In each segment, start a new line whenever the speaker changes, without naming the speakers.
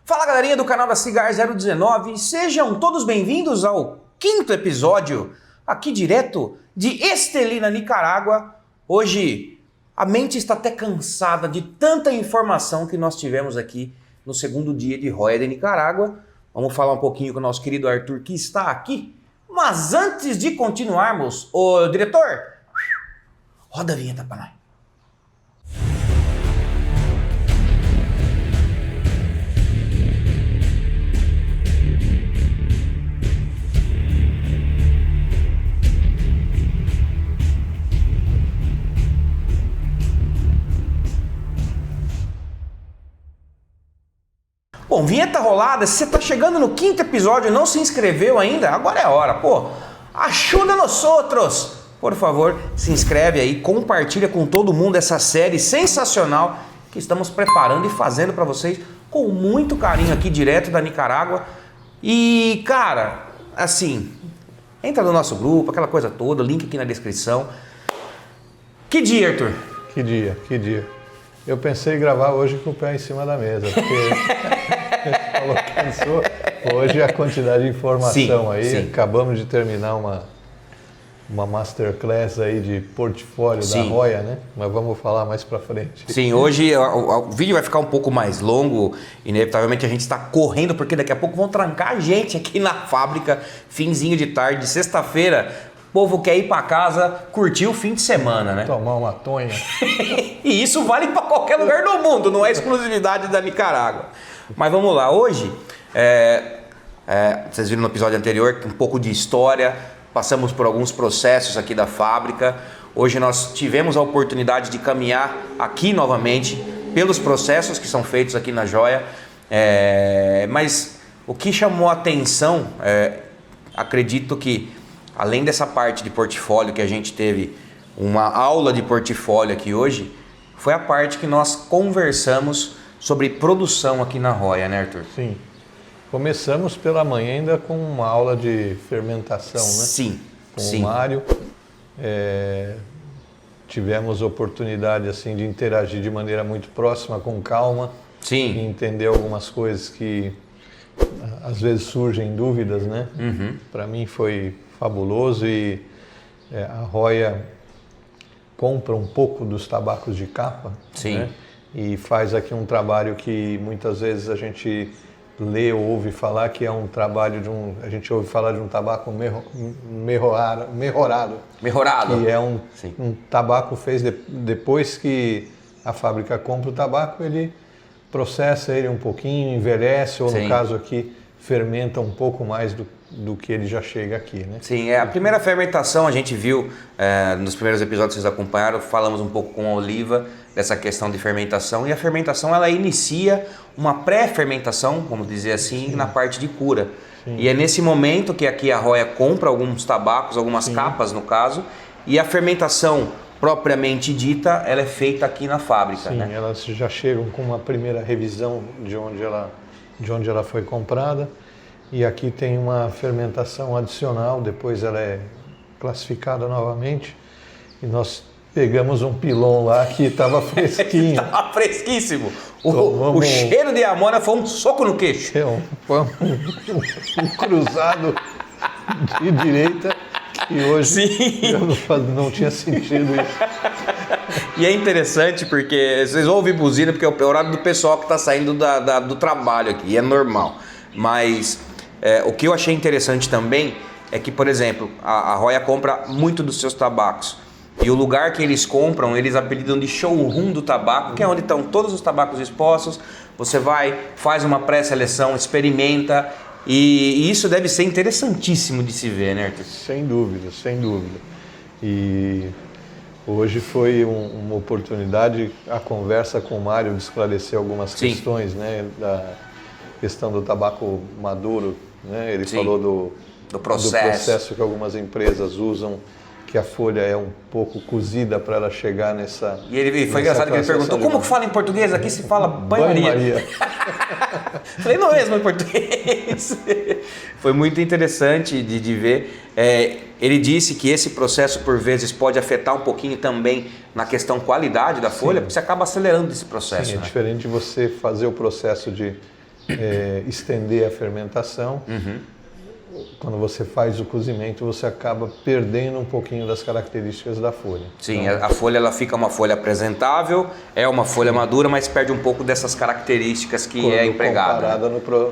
Fala galerinha do canal da Cigar 019, sejam todos bem-vindos ao 5º episódio, aqui direto de Estelina, Nicarágua. Hoje a mente está até cansada de tanta informação que nós tivemos aqui no segundo dia de Joia de Nicarágua. Vamos falar um pouquinho com o nosso querido Arthur, que está aqui. Mas antes de continuarmos, ô diretor, roda a vinheta pra nós. Bom, vinheta rolada, se você tá chegando no 5º episódio e não se inscreveu ainda, agora é a hora, pô, ajuda nós outros! Por favor, se inscreve aí, compartilha com todo mundo essa série sensacional que estamos preparando e fazendo para vocês com muito carinho aqui direto da Nicarágua. E, cara, assim, entra no nosso grupo, aquela coisa toda, link aqui na descrição. Que dia, Arthur?
Que dia. Eu pensei em gravar hoje com o pé em cima da mesa, porque falou que cansou. Hoje a quantidade de informação sim. Acabamos de terminar uma masterclass aí de portfólio da Joia, né? Mas vamos falar mais pra frente.
Sim, hoje o vídeo vai ficar um pouco mais longo, inevitavelmente a gente está correndo, porque daqui a pouco vão trancar a gente aqui na fábrica, finzinho de tarde, de sexta-feira. O povo quer ir para casa, curtir o fim de semana, né?
Tomar uma tonha.
E isso vale para qualquer lugar do mundo, não é exclusividade da Nicarágua. Mas vamos lá, hoje, vocês viram no episódio anterior, um pouco de história, passamos por alguns processos aqui da fábrica. Hoje nós tivemos a oportunidade de caminhar aqui novamente pelos processos que são feitos aqui na Joia. Mas o que chamou a atenção, acredito que além dessa parte de portfólio que a gente teve uma aula de portfólio aqui hoje, foi a parte que nós conversamos sobre produção aqui na Joia, né, Arthur?
Sim. Começamos pela manhã ainda com uma aula de fermentação, né?
Sim.
Com o Mário. Tivemos oportunidade assim de interagir de maneira muito próxima, com calma.
Sim.
E entender algumas coisas que às vezes surgem dúvidas, né?
Uhum.
Para mim foi fabuloso e a Joia compra um pouco dos tabacos de capa, né? E faz aqui um trabalho que muitas vezes a gente lê ou ouve falar que é um trabalho a gente ouve falar de um tabaco melhorado. Que é um tabaco feito depois que a fábrica compra o tabaco, ele processa ele um pouquinho, envelhece ou no caso aqui fermenta um pouco mais do que ele já chega aqui, né?
Sim, a primeira fermentação a gente viu nos primeiros episódios que vocês acompanharam, falamos um pouco com a Oliva dessa questão de fermentação, e a fermentação ela inicia uma pré-fermentação, vamos dizer assim, na parte de cura. Sim. E é nesse momento que aqui a Joia compra alguns tabacos, algumas capas no caso, e a fermentação propriamente dita, ela é feita aqui na fábrica.
Sim,
né?
Elas já chegam com uma primeira revisão de onde ela foi comprada. E aqui tem uma fermentação adicional, depois ela é classificada novamente. E nós pegamos um pilão lá que estava fresquinho.
Estava fresquíssimo. O cheiro de amônia foi um soco no queixo.
Foi um cruzado de direita que hoje eu não tinha sentido isso.
E é interessante porque vocês vão ouvir buzina, porque é o horário do pessoal que está saindo do trabalho aqui, e é normal. Mas o que eu achei interessante também é que, por exemplo, a Joia compra muito dos seus tabacos. E o lugar que eles compram, eles apelidam de showroom do tabaco, que é onde estão todos os tabacos expostos. Você vai, faz uma pré-seleção, experimenta. E isso deve ser interessantíssimo de se ver, né, Arthur?
Sem dúvida. E hoje foi uma oportunidade, a conversa com o Mário, de esclarecer algumas questões, né, da questão do tabaco maduro, né? Ele falou do processo que algumas empresas usam, que a folha é um pouco cozida para ela chegar nessa...
E foi engraçado que ele perguntou, como que fala em português? Aqui se fala banho-maria. Falei, não é mesmo em português. Foi muito interessante de ver. Ele disse que esse processo, por vezes, pode afetar um pouquinho também na questão qualidade da folha, porque você acaba acelerando esse processo.
Sim, é diferente de você fazer o processo de estender a fermentação. Quando você faz o cozimento, você acaba perdendo um pouquinho das características da folha.
Sim, então, a folha ela fica uma folha apresentável, é uma folha madura, mas perde um pouco dessas características que é empregada.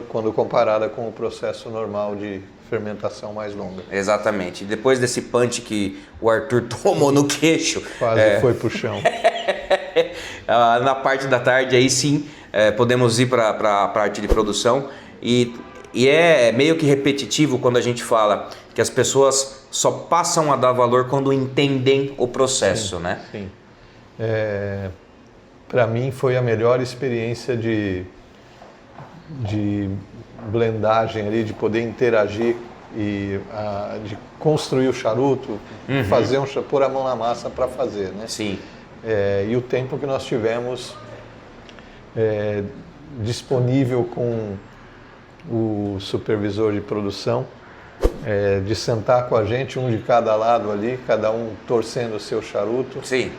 Quando comparada com o processo normal de fermentação mais longa.
Exatamente. Depois desse punch que o Arthur tomou no queixo...
Quase foi pro chão.
Na parte da tarde aí sim, podemos ir para a parte de produção e é meio que repetitivo quando a gente fala que as pessoas só passam a dar valor quando entendem o processo,
sim,
né?
Sim. Para mim foi a melhor experiência de blendagem ali, de poder interagir e de construir o charuto, fazer pôr a mão na massa para fazer, né?
Sim.
E o tempo que nós tivemos disponível com o supervisor de produção, de sentar com a gente, um de cada lado ali, cada um torcendo o seu charuto.
Sim.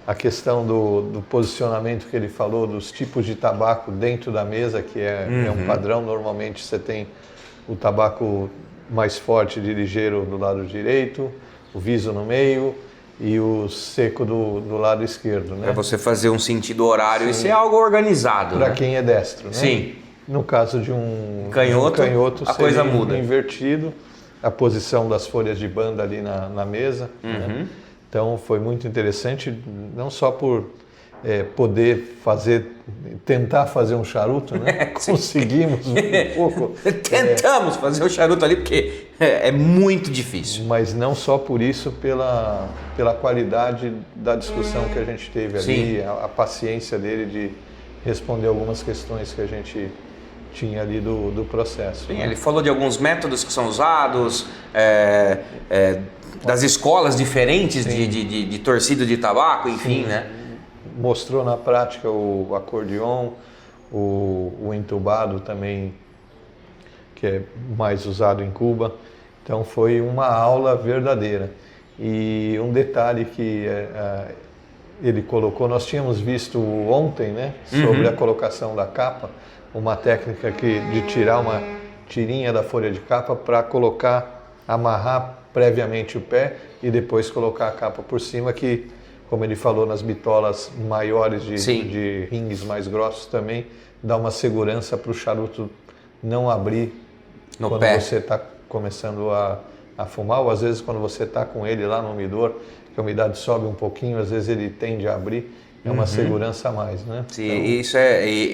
A questão do posicionamento que ele falou, dos tipos de tabaco dentro da mesa, que é um padrão. Normalmente você tem o tabaco mais forte de ligeiro do lado direito, o viso no meio e o seco do lado esquerdo, né?
Para você fazer um sentido horário, isso é algo organizado.
Para
né?
quem é destro, né?
Sim.
No caso de um
canhoto a coisa muda.
Invertido, a posição das folhas de banda ali na mesa. Né? Então foi muito interessante, não só por poder tentar fazer um charuto, né? Conseguimos um pouco.
Tentamos fazer o charuto ali porque é muito difícil.
Mas não só por isso, pela qualidade da discussão que a gente teve ali, a paciência dele de responder algumas questões que a gente tinha ali do processo.
Sim,
né?
Ele falou de alguns métodos que são usados, das escolas diferentes de torcida de tabaco, enfim, né?
Mostrou na prática o acordeon, o entubado também, que é mais usado em Cuba. Então foi uma aula verdadeira. E um detalhe que ele colocou, nós tínhamos visto ontem, né, sobre a colocação da capa, uma técnica de tirar uma tirinha da folha de capa para amarrar previamente o pé e depois colocar a capa por cima, que, como ele falou, nas bitolas maiores de rings mais grossos também, dá uma segurança para o charuto não abrir quando você está começando a fumar, ou às vezes quando você está com ele lá no umidor, que a umidade sobe um pouquinho, às vezes ele tende a abrir, é uma segurança a mais, né?
Sim, então, isso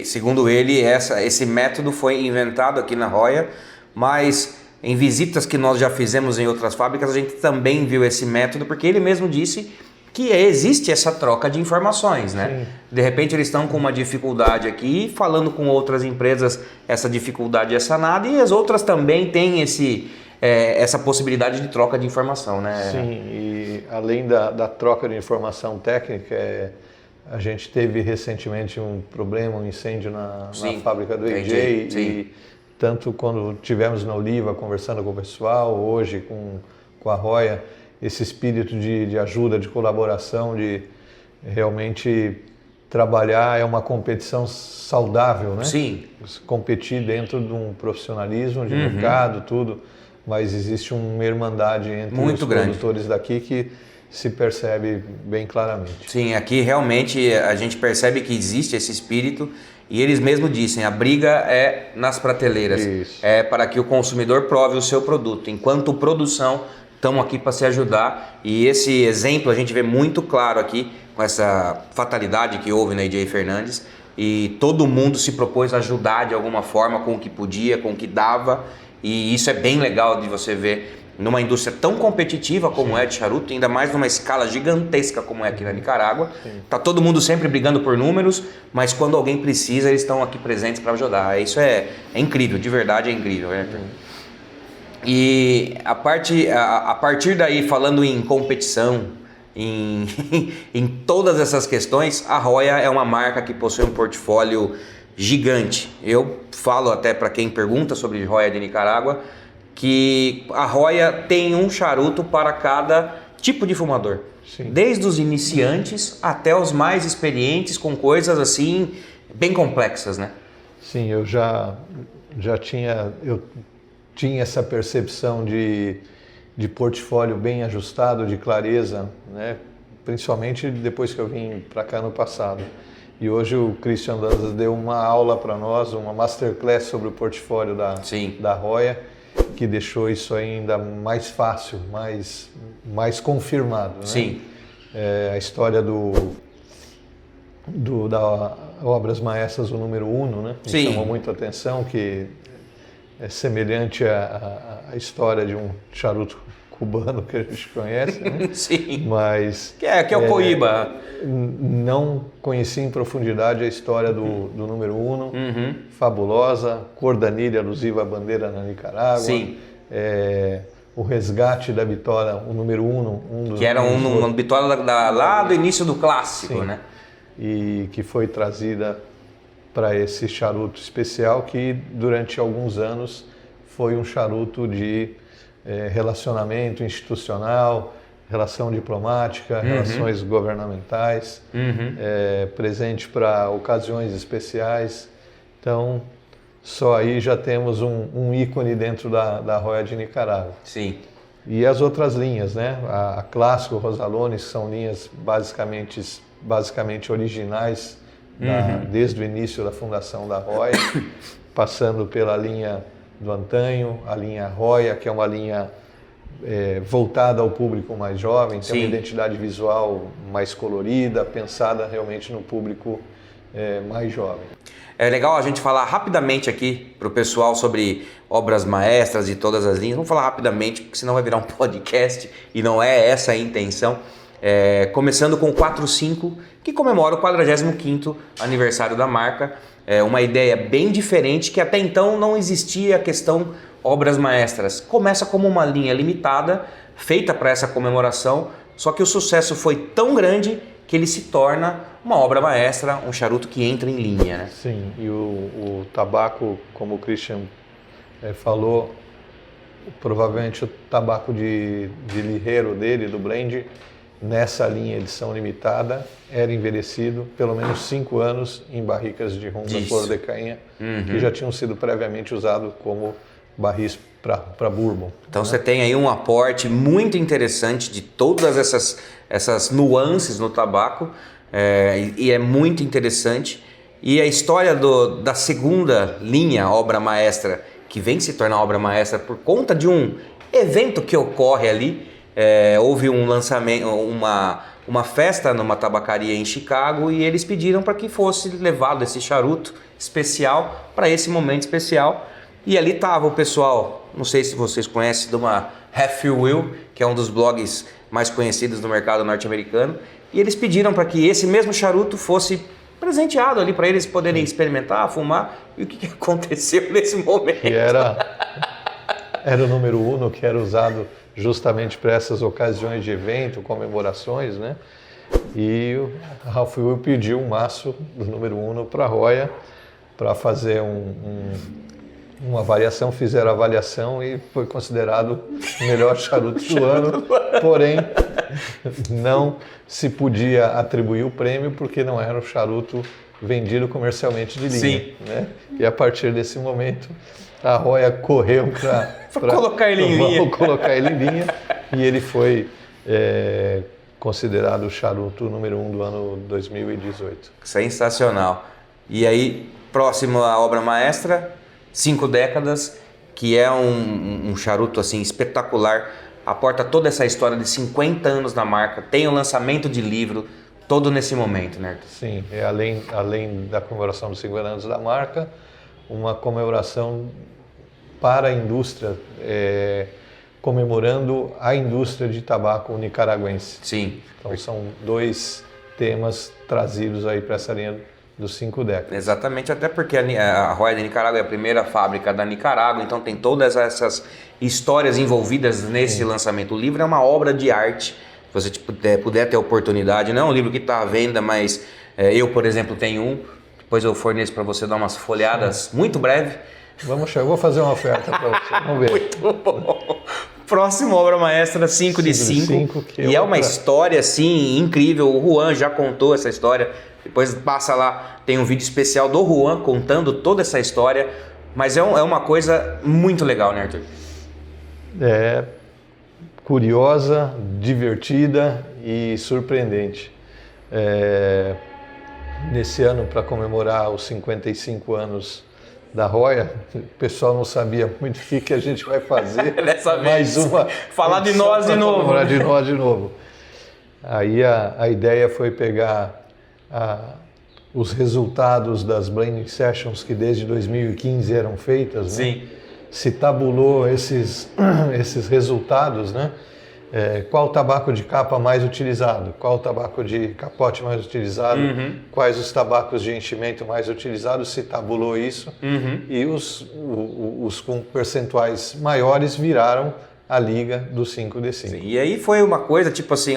segundo ele, esse método foi inventado aqui na Roya, mas em visitas que nós já fizemos em outras fábricas, a gente também viu esse método, porque ele mesmo disse que existe essa troca de informações, né? Sim. De repente eles estão com uma dificuldade aqui, falando com outras empresas, essa dificuldade é sanada, e as outras também têm essa possibilidade de troca de informação, né?
Sim, e além da troca de informação técnica, a gente teve recentemente um problema, um incêndio na fábrica do AJ, e tanto quando tivemos na Oliva conversando com o pessoal, hoje com a Roya, esse espírito de ajuda, de colaboração, de realmente trabalhar, é uma competição saudável, né?
Sim.
Competir dentro de um profissionalismo, de mercado, tudo, mas existe uma irmandade entre
muito
os
grande.
produtores daqui que se percebe bem claramente.
Sim, aqui realmente a gente percebe que existe esse espírito e eles mesmos dizem, a briga é nas prateleiras.
Isso.
É para que o consumidor prove o seu produto, enquanto produção estamos aqui para se ajudar, e esse exemplo a gente vê muito claro aqui com essa fatalidade que houve na AJ Fernandes, e todo mundo se propôs a ajudar de alguma forma com o que podia, com o que dava, e isso é bem legal de você ver numa indústria tão competitiva como é de charuto, ainda mais numa escala gigantesca como é aqui na Nicarágua. Tá todo mundo sempre brigando por números, mas quando alguém precisa, eles estão aqui presentes para ajudar. Isso é incrível, de verdade é incrível, né? E a partir daí, falando em competição, em todas essas questões, a Roya é uma marca que possui um portfólio gigante. Eu falo até para quem pergunta sobre Roya de Nicarágua, que a Roya tem um charuto para cada tipo de fumador.
Sim.
Desde os iniciantes até os mais experientes, com coisas assim bem complexas, né?
Sim, eu tinha essa percepção de portfólio bem ajustado, de clareza, né? Principalmente depois que eu vim para cá no passado. E hoje o Christian Dantas deu uma aula para nós, uma masterclass sobre o portfólio da Roya, que deixou isso ainda mais fácil, mais confirmado, né?
Sim.
A história da Obras Maestras, o número 1, né? Me chamou muito a atenção, que é semelhante à história de um charuto cubano que a gente conhece, né?
Sim.
Mas
que é o Coíba.
Não conheci em profundidade a história do número 1, fabulosa, cor da anilha alusiva à bandeira na Nicarágua.
Sim.
O resgate da bitola, o número 1,
que era uma bitola lá do início do clássico,
sim,
né?
E que foi trazida para esse charuto especial, que durante alguns anos foi um charuto de relacionamento institucional, relação diplomática, relações governamentais, presente para ocasiões especiais. Então, só aí já temos um ícone dentro da Roya de Nicarágua.
Sim.
E as outras linhas, né? A Clássico, Rosalones, são linhas basicamente originais desde o início da fundação da Roya, passando pela linha do Antanho, a linha Roya, que é uma linha voltada ao público mais jovem, tem uma identidade visual mais colorida, pensada realmente no público mais jovem.
É legal a gente falar rapidamente aqui para o pessoal sobre obras maestras e todas as linhas. Vamos falar rapidamente, porque senão vai virar um podcast e não é essa a intenção. Começando com o 45, que comemora o 45º aniversário da marca. Uma ideia bem diferente, que até então não existia a questão obras maestras. Começa como uma linha limitada, feita para essa comemoração, só que o sucesso foi tão grande que ele se torna uma obra maestra, um charuto que entra em linha, né?
Sim, e o tabaco, como o Christian falou, provavelmente o tabaco de lirreiro dele, do blend, nessa linha edição limitada, era envelhecido pelo menos 5 anos em barricas de rum da flor de canha, que já tinham sido previamente usados como barris para bourbon.
Então você tem aí um aporte muito interessante de todas essas nuances no tabaco, e é muito interessante. E a história da segunda linha, obra maestra, que vem se tornar obra maestra por conta de um evento que ocorre ali. Houve um lançamento, uma festa numa tabacaria em Chicago, e eles pediram para que fosse levado esse charuto especial para esse momento especial. E ali estava o pessoal, não sei se vocês conhecem, de uma Half Wheel, que é um dos blogs mais conhecidos do mercado norte-americano, e eles pediram para que esse mesmo charuto fosse presenteado ali para eles poderem experimentar, fumar. E o que aconteceu nesse momento?
Que era o número 1, que era usado justamente para essas ocasiões de evento, comemorações, né? E o Ralph Will pediu um maço do número 1 para a Roya para fazer uma avaliação, fizeram a avaliação e foi considerado o melhor charuto do ano, porém não se podia atribuir o prêmio porque não era o charuto vendido comercialmente de linha, né? E a partir desse momento a Roya correu para
colocar ele em linha,
e ele foi considerado o charuto número 1 do ano 2018.
Sensacional. E aí, próximo à obra maestra, 5 décadas, que é um charuto assim espetacular, aporta toda essa história de 50 anos da marca, tem o lançamento de livro, todo nesse momento, né?
Sim, além da comemoração dos 50 anos da marca, uma comemoração para a indústria, comemorando a indústria de tabaco nicaragüense.
Sim.
Então são 2 temas trazidos aí para essa linha dos 5 décadas.
Exatamente, até porque a Roya de Nicarágua é a primeira fábrica da Nicarágua, então tem todas essas histórias envolvidas nesse lançamento. O livro é uma obra de arte, se você puder ter oportunidade, não é um livro que está à venda, mas eu, por exemplo, tenho um, depois eu forneço para você dar umas folhadas muito breve.
Eu vou fazer uma oferta para você, vamos ver.
Muito bom. Próximo Obra Maestra 5 de 5. E é uma história assim incrível. O Juan já contou essa história. Depois passa lá, tem um vídeo especial do Juan contando toda essa história. Mas é uma coisa muito legal, né, Arthur?
É curiosa, divertida e surpreendente. Nesse ano, para comemorar os 55 anos da Roya, o pessoal não sabia muito o que a gente vai fazer.
Dessa
mais
vez.
uma
Falar de nós de novo.
Falar de nós de novo. Aí a ideia foi pegar os resultados das Blending Sessions que desde 2015 eram feitas, né?
Sim.
Se tabulou esses resultados, né? Qual o tabaco de capa mais utilizado, qual o tabaco de capote mais utilizado, quais os tabacos de enchimento mais utilizados, se tabulou isso, e os com percentuais maiores viraram a liga do 5D5.
Sim, e aí foi uma coisa tipo assim,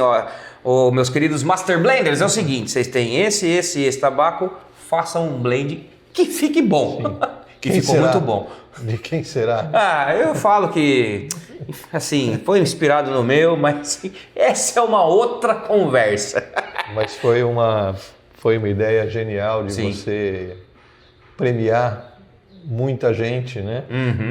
meus queridos Master Blenders, é o seguinte, vocês têm esse tabaco, façam um blend que fique bom. Que ficou muito bom.
De quem será?
Eu falo que, assim, foi inspirado no meu, mas essa é uma outra conversa.
Mas foi uma ideia genial de você premiar muita gente, né?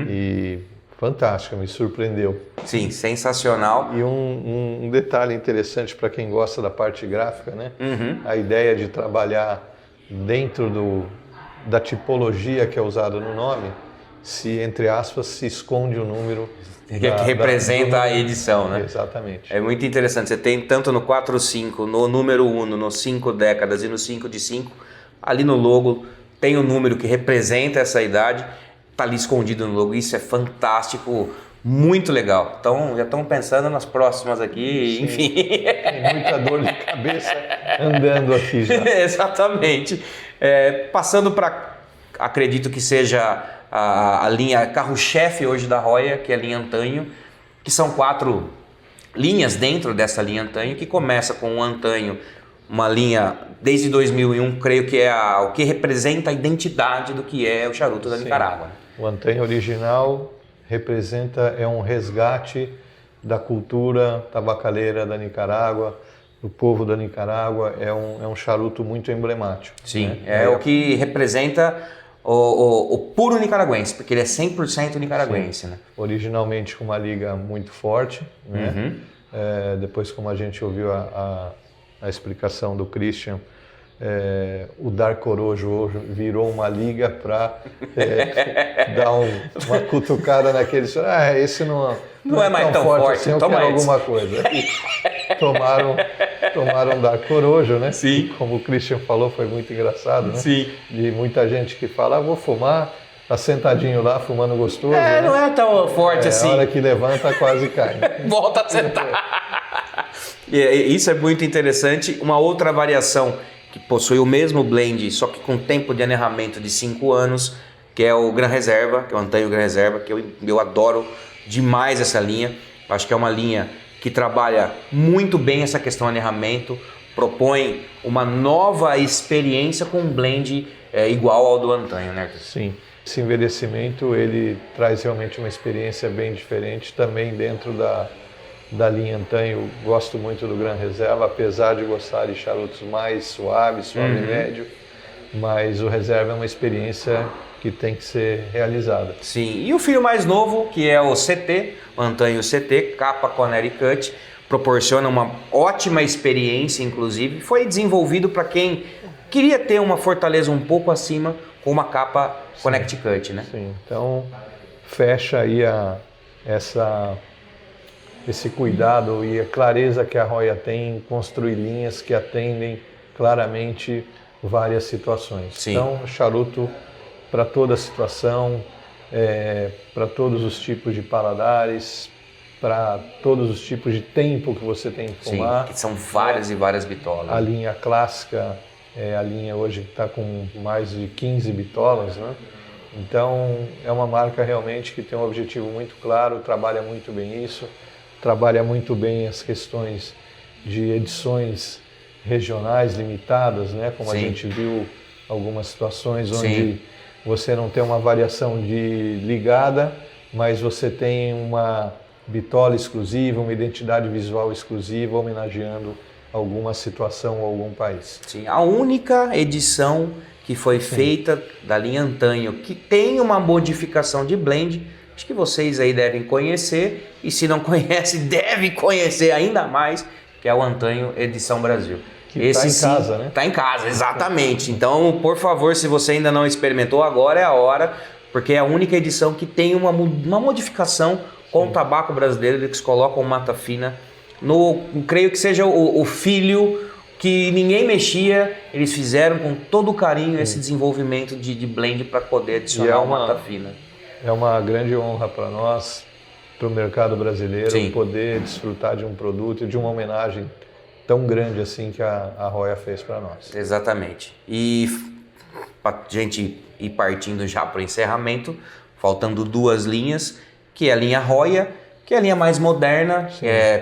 E fantástica, me surpreendeu.
Sim, sensacional.
E um detalhe interessante para quem gosta da parte gráfica, né? A ideia de trabalhar dentro da tipologia que é usada no nome, entre aspas, se esconde o número
que representa a edição, né?
Exatamente.
É muito interessante. Você tem tanto no 4-5, no número 1, no 5 décadas e no 5 de 5, ali no logo tem o número que representa essa idade, tá ali escondido no logo. Isso é fantástico, muito legal. Então já estamos pensando nas próximas aqui,
sim,
enfim.
Tem muita dor de cabeça andando aqui já.
Exatamente. Passando para, acredito que seja a linha carro-chefe hoje da Roya, que é a linha Antanho, que são 4 linhas dentro dessa linha Antanho, que começa com o Antanho, uma linha desde 2001, creio que é o que representa a identidade do que é o charuto da Nicarágua.
O Antanho original é um resgate da cultura tabacaleira da Nicarágua, do povo da Nicarágua, é um charuto muito emblemático.
Sim, né? É o que representa o puro nicaragüense, porque ele é 100% nicaragüense. Né?
Originalmente com uma liga muito forte, né? Depois, como a gente ouviu a explicação do Christian, o Dark Orojo hoje virou uma liga para dar uma cutucada naqueles. Esse não
é mais tão forte
assim, eu quero alguma coisa. Tomaram Dark Orojo, né?
Sim.
Como o Christian falou, foi muito engraçado, né?
Sim.
De muita gente que fala, vou fumar, tá sentadinho lá, fumando gostoso. Né?
Não é tão forte assim.
A hora que levanta, quase cai.
Volta a sentar. Isso é muito interessante. Uma outra variação que possui o mesmo blend, só que com tempo de anerramento de 5 anos, que é o Gran Reserva, que é o Antanho Gran Reserva, que eu adoro demais essa linha. Acho que é uma linha que trabalha muito bem essa questão de anerramento, propõe uma nova experiência com um blend igual ao do Antanho, né?
Sim, esse envelhecimento ele traz realmente uma experiência bem diferente também dentro da linha Antanho. Gosto muito do Gran Reserva, apesar de gostar de charutos mais suaves, suave e médio, mas o Reserva é uma experiência que tem que ser realizada.
Sim, e o filho mais novo, que é o CT, o Antanho CT, capa Connery Cut, proporciona uma ótima experiência, inclusive. Foi desenvolvido para quem queria ter uma fortaleza um pouco acima com uma capa Connect Cut, né?
Sim, então fecha aí esse cuidado e a clareza que a Roya tem em construir linhas que atendem claramente várias situações.
Sim.
Então, charuto para toda situação, para todos os tipos de paladares, para todos os tipos de tempo que você tem que fumar.
Sim, que são várias e várias bitolas.
A linha clássica é a linha hoje que está com mais de 15 bitolas, né? Então, é uma marca realmente que tem um objetivo muito claro, trabalha muito bem isso, trabalha muito bem as questões de edições regionais limitadas, né? Como a gente viu algumas situações onde você não tem uma variação de ligada, mas você tem uma bitola exclusiva, uma identidade visual exclusiva, homenageando alguma situação ou algum país.
Sim, a única edição que foi feita da linha Antanho que tem uma modificação de blend, acho que vocês aí devem conhecer, e se não conhece, deve conhecer ainda mais, que é o Antanho Edição Brasil.
Que está em casa, né?
Está em casa, exatamente. Então, por favor, se você ainda não experimentou, agora é a hora, porque é a única edição que tem uma modificação com o tabaco brasileiro. Eles colocam mata fina creio que seja o filho que ninguém mexia, eles fizeram com todo o carinho esse desenvolvimento de blend para poder adicionar mata fina.
É uma grande honra para nós, para o mercado brasileiro,
Sim,
poder desfrutar de um produto e de uma homenagem tão grande assim que a Roya fez para nós.
exatamente. E para a gente ir partindo já para o encerramento, faltando 2 linhas, que é a linha Roya, que é a linha mais moderna,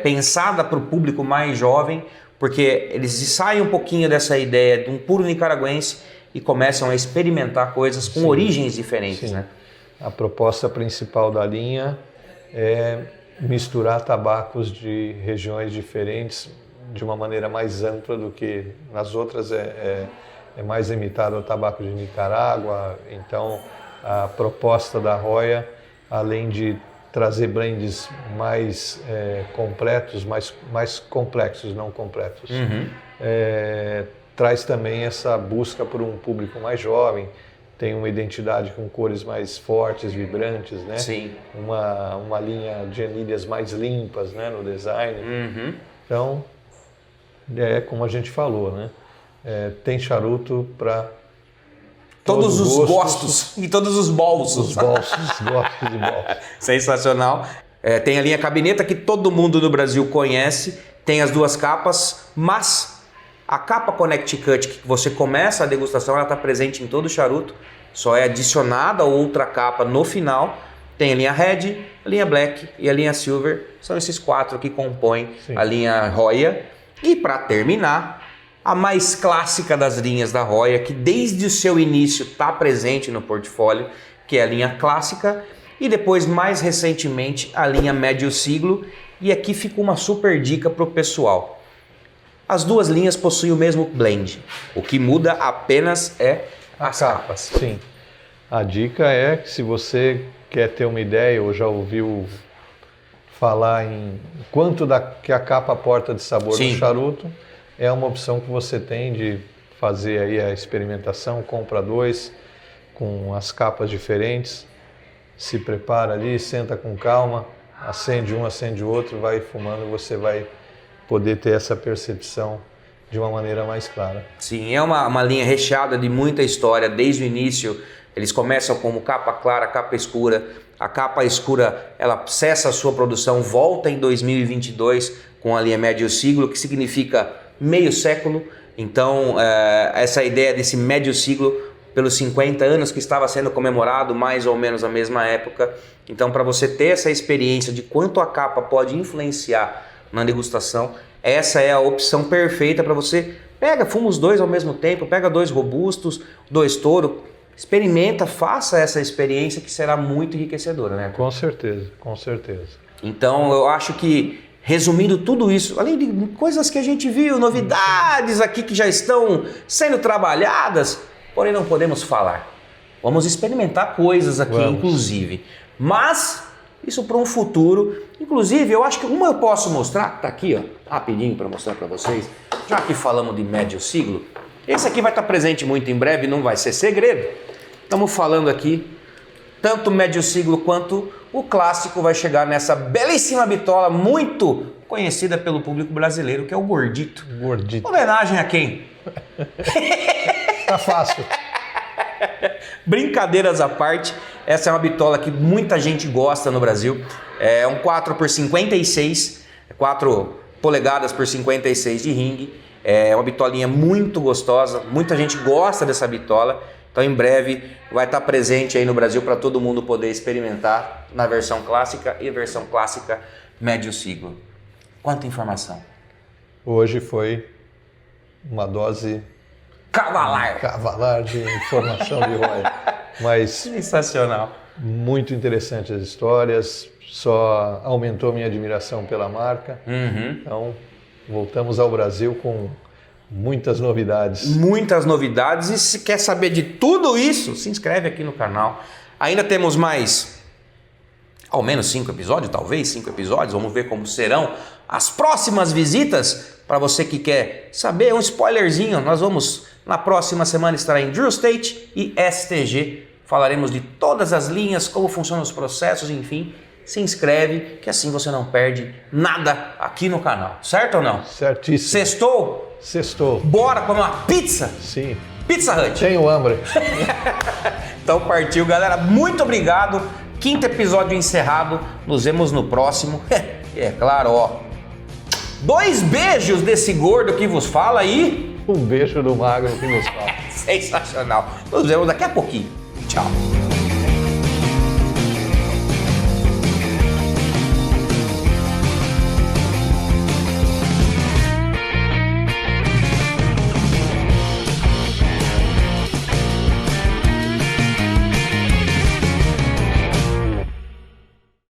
pensada para o público mais jovem, porque eles saem um pouquinho dessa ideia de um puro nicaragüense e começam a experimentar coisas com origens diferentes, né?
A proposta principal da linha é misturar tabacos de regiões diferentes de uma maneira mais ampla do que nas outras é mais limitado ao tabaco de Nicarágua. Então a proposta da Roya, além de trazer blends mais completos, mais complexos, não completos, traz também essa busca por um público mais jovem, tem uma identidade com cores mais fortes, vibrantes, né?
Sim.
Uma linha de anilhas mais limpas, né, no design. Então, como a gente falou, né? Tem charuto para
todos os gostos e todos os bolsos.
Os gostos de bolsos.
Sensacional. Tem a linha Cabineta, que todo mundo no Brasil conhece, tem as 2 capas, mas a capa Connect Cut, que você começa a degustação, ela está presente em todo o charuto, só é adicionada outra capa no final. Tem a linha Red, a linha Black e a linha Silver, são esses 4 que compõem a linha Roya. E para terminar, a mais clássica das linhas da Roya, que desde o seu início está presente no portfólio, que é a linha clássica, e depois, mais recentemente, a linha médio siglo. E aqui fica uma super dica para o pessoal. As 2 linhas possuem o mesmo blend, o que muda apenas é as capas.
Sim. A dica é que, se você quer ter uma ideia ou já ouviu falar em quanto que a capa aporta de sabor no charuto, é uma opção que você tem de fazer aí a experimentação, compra 2 com as capas diferentes, se prepara ali, senta com calma, acende um, acende o outro, vai fumando, você vai poder ter essa percepção de uma maneira mais clara.
Sim, é uma linha recheada de muita história desde o início. Eles começam como capa clara, capa escura. A capa escura, ela cessa a sua produção, volta em 2022 com a linha médio siglo, que significa meio século. Então, essa ideia desse médio siglo, pelos 50 anos que estava sendo comemorado, mais ou menos a mesma época. Então, para você ter essa experiência de quanto a capa pode influenciar na degustação, essa é a opção perfeita para você. Fuma os 2 ao mesmo tempo, pega 2 robustos, 2 touro, experimenta, faça essa experiência que será muito enriquecedora, né?
Com certeza, com certeza.
Então, eu acho que, resumindo tudo isso, além de coisas que a gente viu, novidades aqui que já estão sendo trabalhadas, porém não podemos falar. Vamos experimentar coisas aqui, inclusive. Mas isso para um futuro. Inclusive, eu acho que uma eu posso mostrar, tá aqui, ó, rapidinho para mostrar para vocês. Já que falamos de médio siglo, esse aqui vai estar presente muito em breve, não vai ser segredo. Estamos falando aqui, tanto médio siglo quanto o clássico vai chegar nessa belíssima bitola muito conhecida pelo público brasileiro, que é o Gordito.
Gordito.
Homenagem a quem?
Tá fácil.
Brincadeiras à parte, essa é uma bitola que muita gente gosta no Brasil. É um 4x56, 4 polegadas por 56 de ringue. É uma bitolinha muito gostosa, muita gente gosta dessa bitola. Então, em breve vai estar presente aí no Brasil para todo mundo poder experimentar na versão clássica e versão clássica médio siglo. Quanta informação!
Hoje foi uma dose
cavalar
de informação de Roya. Mas
sensacional.
Muito interessantes as histórias, só aumentou minha admiração pela marca. Então, voltamos ao Brasil com muitas novidades.
Muitas novidades, e se quer saber de tudo isso, se inscreve aqui no canal. Ainda temos mais, ao menos 5 episódios, talvez 5 episódios, vamos ver como serão as próximas visitas. Para você que quer saber, um spoilerzinho, nós vamos na próxima semana estar em Drew Estate e STG. Falaremos de todas as linhas, como funcionam os processos, enfim. Se inscreve, que assim você não perde nada aqui no canal. Certo ou não?
Certíssimo.
Sextou?
Sextou.
Bora comer uma pizza?
Sim.
Pizza Hut.
Tenho hambre.
Então partiu, galera. Muito obrigado. 5º episódio encerrado. Nos vemos no próximo. É claro, ó. 2 beijos desse gordo que vos fala aí.
Um beijo do magro que nos fala.
Sensacional. Nos vemos daqui a pouquinho. Tchau.